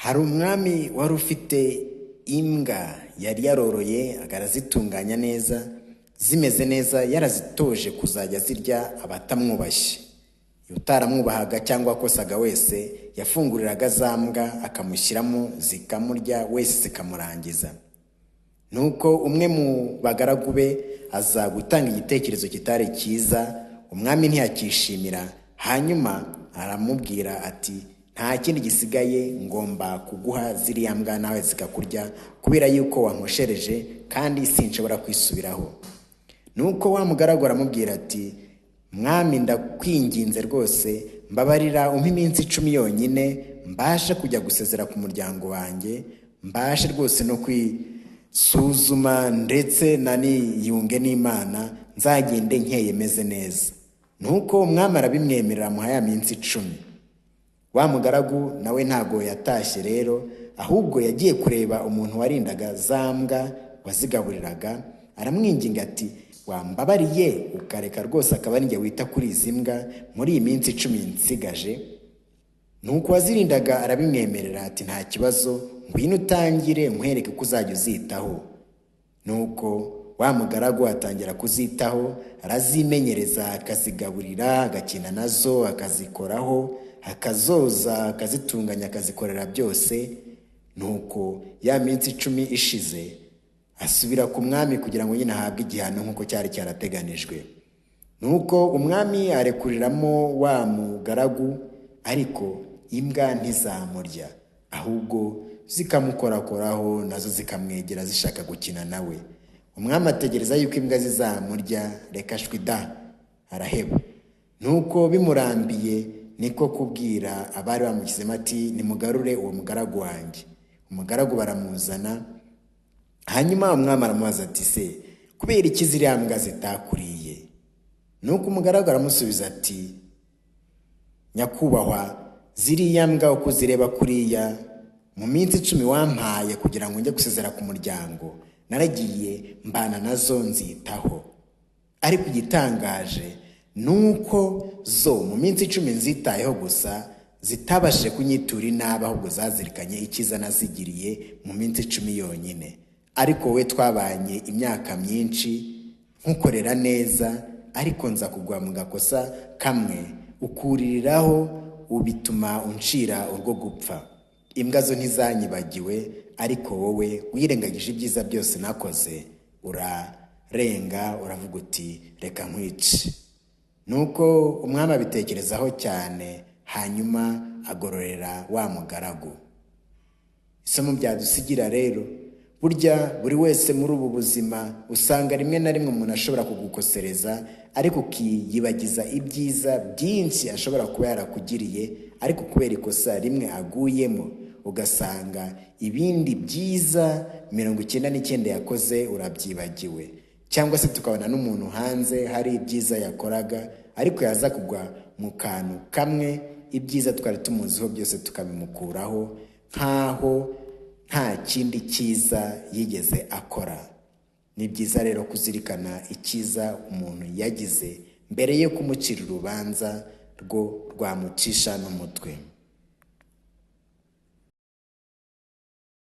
Hari umwami wari ufite imbwa yari yaroroye akarazitunganya neza, zimeze neza, yarazitoje kuzajya zirya abatamwubashye. Utaramwubahaga cyangwa akosaga wese yafunguriraga za mbwa akamushyiramo zikamurya wese zikamurangiza. Nuko umwe mu bagaragu be aza gutanga igitekerezo kitari cyiza, umwami ntiyakishimira. Hanyuma aramubwira ati, nta kindi gisigaye, ngomba kuguha ziriya mbwa nawe zikakurya kubera yuko wankoshereje kandi sinshobora kwisubiraho. Nuko wa mugaragu aramubwira ati, mwami ndakwinginze rwose, mbabarira umpe iminsi 10 yonyine mbashe kujya gusezera ku muryango wanjye, mbashe rwose no kwisuzuma ndetse naniyunge n'Imana, nzagende nkeye meze neza. Nuko umwami arabimwemerera, amuha ya minsi 10. Wa mugaragu nawe ntago yatashye rero, ahubwo yagiye kureba umuntu warindaga za mbwa wazigaburiraga, aramwinginga ati, wambabariye ukareka rwose akaba ari njye wita kuri izi mbwa muri iyi minsi 10 nsigaje? Nuko wazirindaga arabimwemerera ati, nta kibazo, ngwino utangire nkwereke ko uzajya uzitaho. Nuko wa mugaragu atangira kuzitaho, arazimenyereza, akazigaburira, agakina nazo, akazikoraho, akazoza, akazitunganya, akazikorera byose. Nuko ya minsi 10 ishize, asubira ku mwami kugira ngo nyine ahabwe igihano nk'uko cyari cyarateganijwe. Nuko umwami arekuriramo wa mugaragu, ariko imbwa ntizamurya, ahubwo zikamukorakoraho, nazo zikamwegera zishaka gukina nawe. Umwami ategereza yuko imbwa zizamurya, reka shwida, araheba. Nuko bimurambiye niko kubwira abari bamushyizemo ati, nimugarure uwo mugaragu wanjye. Umugaragu baramuzana. Hanyuma umwami aramubaza ati, se kubera iki ziriya mbwa zitakuriye? Nuko umugaragu aramusubiza ati, nyakubahwa, ziriya mbwa uko zireba kuriya, mu minsi 10 wampaye kugira ngo njye gusezera ku muryango, naragiye mbana nazo nzitaho. Ariko igitangaje nuko zo mu minsi 10 nzitayeho gusa zitabashije kunyitura inabi, ahubwo zazirikanye icyiza nazigiriye mu minsi 10 yonyine. Ariko we twabanye imyaka myinshi nkukorera neza, ariko nza kugwa mu gakosa kamwe, ukuririraho ubituma uncira urwo gupfa. Imbwa zo ntizanyibagiwe, ariko wowe wirengagije ibyiza byose nakoze, urarenga uravuga uti reka nkwice. Nuko umwami abitekerezaho cyane, hanyuma agororera wa mugaragu. Isomo byadusigira rero, burya buri wese muri ubu buzima usanga rimwe na rimwe umuntu ashobora kugukosereza, ariko ukiyibagiza ibyiza byinshi ashobora kuba yarakugiriye, ariko kubera ikosa rimwe aguyemo ugasanga ibindi byiza 99 yakoze urabyibagiwe. Cyangwa se tukabona n'umuntu hanze hari ibyiza yakoraga, ariko yaza kugwa mu kantu kamwe, ibyiza twari tumuziho byose tukabimukuraho nkaho nta kindi cyiza yigeze akora. Ni byiza rero kuzirikana icyiza umuntu yagize mbere yo kumucira urubanza rwo rwamucisha n'umutwe.